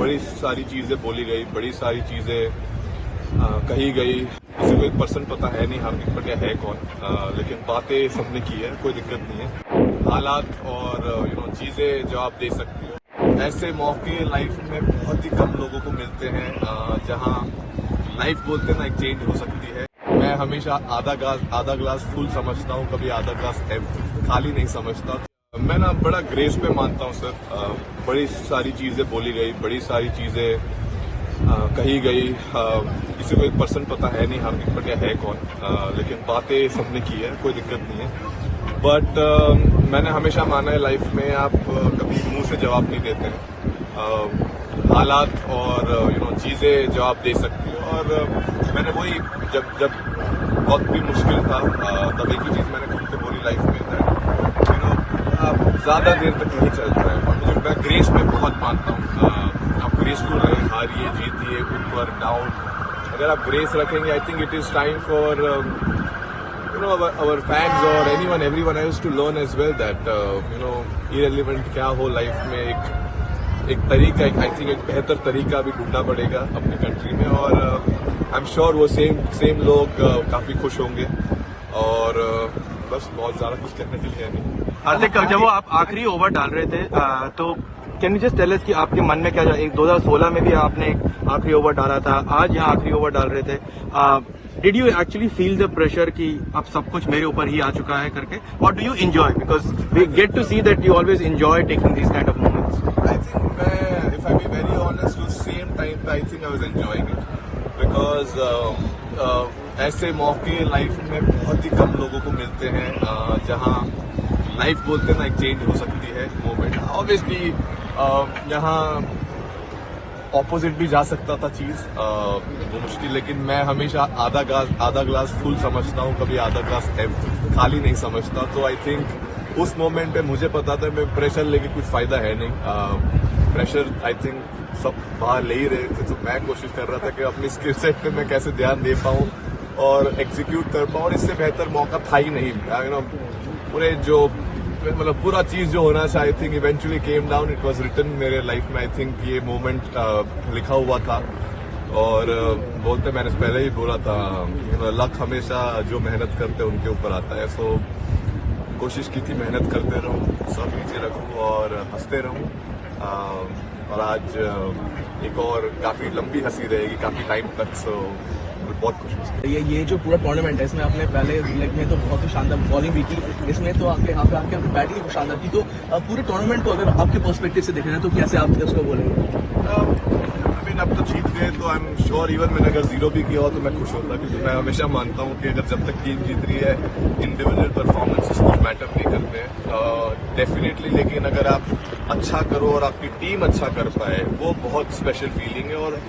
बड़ी सारी चीजें बोली गई, बड़ी सारी चीजें कही गई। किसी को 1% पता है नहीं हार्दिक पांड्या है कौन, लेकिन बातें सबने की है, कोई दिक्कत नहीं है। हालात और चीजें जवाब दे सकती है। ऐसे मौके लाइफ में बहुत ही कम लोगों को मिलते हैं जहां लाइफ बोलते ना एक चेंज हो सकती है। मैं हमेशा आधा ग्लास फुल समझता हूँ, कभी आधा ग्लास खाली नहीं समझता। मैं ना बड़ा ग्रेस पे मानता हूँ सर। बड़ी सारी चीजें बोली गई, बड़ी सारी चीजें कही गई। किसी को 1% पता है नहीं हार्दिक पांड्या है कौन, लेकिन बातें सबने की है, कोई दिक्कत नहीं है। बट मैंने हमेशा माना है लाइफ में आप कभी मुंह से जवाब नहीं देते हैं। हालात और चीजें जवाब दे सकती है। और मैंने वही जब बहुत भी मुश्किल था तब एक ही चीज मैंने खुद को बोली लाइफ में, आप ज्यादा देर तक नहीं चल रहे हैं। और मुझे मैं ग्रेस में बहुत मानता हूँ। आप ग्रेसफुल रहे, हारिए जीतिए, ऊपर डाउन, अगर आप ग्रेस रखेंगे I think it is time for our fans or everyone else to learn as well that irrelevant क्या हो लाइफ में, एक तरीका, आई थिंक एक बेहतर तरीका भी ढूंढना पड़ेगा अपनी कंट्री में। और आई एम श्योर वो सेम लोग काफी खुश होंगे। और बस बहुत ज्यादा कुछ कहने के लिए नहीं। हार्दिक, जब वो आप आखिरी ओवर डाल रहे थे तो can you just tell us कि आपके मन में क्या था? 2016 में भी आपने एक आखिरी ओवर डाला था, आज यहाँ आखिरी ओवर डाल रहे थे। Did you actually feel the pressure कि अब सब कुछ मेरे ऊपर ही आ चुका है करके, और do you enjoy? Because we get to see that you always enjoy taking this kind of moments. I think मैं, if I be very honest, उस सेम टाइम पे I think I was enjoying it because ऐसे मौके life में बहुत ही कम लोगों को मिलते हैं जहां लाइफ बोलते ना एक चेंज हो सकती है मोमेंट। ऑब्वियसली यहाँ ऑपोजिट भी जा सकता था चीज, वो मुश्किल, लेकिन मैं हमेशा आधा ग्लास फुल समझता हूँ, कभी आधा ग्लास खाली नहीं समझता। तो आई थिंक उस मोमेंट पे मुझे पता था मैं प्रेशर लेके कुछ फायदा है नहीं। प्रेशर आई थिंक सब बाहर ले ही रहे थे, तो मैं कोशिश कर रहा था कि अपनी स्किल सेट पे मैं कैसे ध्यान दे पाऊँ और एग्जीक्यूट कर पाऊँ। और इससे बेहतर मौका था ही नहीं। पूरे जो मतलब पूरा चीज जो होना था I think eventually came down, it was written मेरे लाइफ में। आई थिंक ये मोमेंट लिखा हुआ था। और बोलते मैंने पहले ही बोला था, लक हमेशा जो मेहनत करते हैं उनके ऊपर आता है। सो कोशिश की थी मेहनत करते रहूं, सब नीचे रखूं और हंसते रहूं। और आज एक और काफी लंबी हंसी रहेगी काफी टाइम तक। सो बहुत खुश हूँ। ये जो पूरा टूर्नामेंट है इसमें आपने पहले लेग में तो बहुत ही शानदार बॉलिंग भी की, इसमें तो आपके यहाँ पे आपके बैटिंग भी शानदार की। तो पूरे टूर्नामेंट को अगर आपके पर्सपेक्टिव से देख रहे हैं तो कैसे आप उसको बोलेंगे? अब तो जीत गए तो आई एम श्योर इवन मैंने अगर 0 भी किया हो तो मैं खुश होता, क्योंकि मैं हमेशा मानता हूँ कि अगर जब तक टीम जीत रही है इंडिविजुअल परफॉर्मेंसेस कुछ मैटर नहीं करते हैं डेफिनेटली। लेकिन अगर आप अच्छा करो और आपकी टीम अच्छा कर पाए, वो बहुत स्पेशल फीलिंग है। और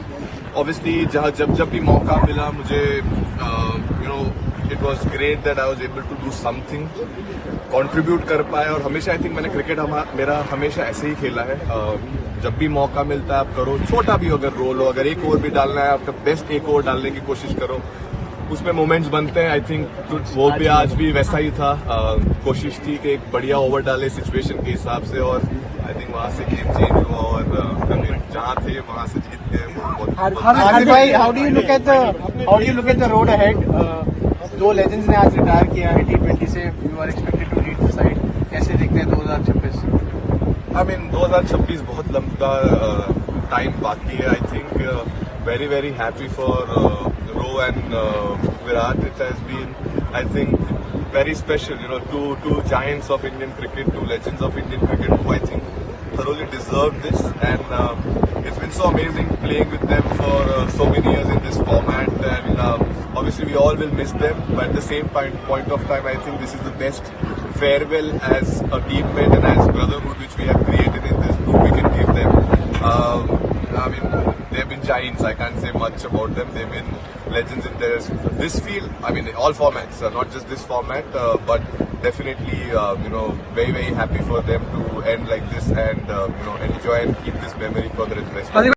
ऑब्वियसली जब भी मौका मिला मुझे it was great that I was able to do something, contribute कर पाए। और हमेशा आई थिंक मैंने क्रिकेट मेरा हमेशा ऐसे ही खेला है। जब भी मौका मिलता है आप करो, छोटा भी अगर रोल हो, अगर एक ओवर भी डालना है आपका बेस्ट एक ओवर डालने की कोशिश करो, उसमें मोमेंट्स बनते हैं। आई थिंक वो भी आज भी वैसा ही था। कोशिश थी कि एक बढ़िया ओवर डाले सिचुएशन के हिसाब से, और आई थिंक वहां से गेम चेंज हुआ और जहां थे वहां से जीत गए। हार्दिक भाई, how do you look at the road ahead? 2 legends ने आज रिटायर किया है T20 से, you are expected to lead the side, कैसे देखते हैं 2026? आई मीन 2026 बहुत लंबा टाइम बाकी है। I think very very happy for Row and Virat. It has been, I think, very special. Two giants of Indian cricket, 2 legends of Indian cricket, who I think thoroughly deserve this. And it's been so amazing playing with them for so many years in this format. And obviously we all will miss them, but at the same point of time, I think this is the best farewell as a teammate and as brotherhood which we have created in this group. We can give them. I mean, they've been giants. I can't say much about them. They've been legends in this field. I mean, all formats, not just this format, but definitely, very very happy for them to end like this and enjoy and keep this memory for the rest.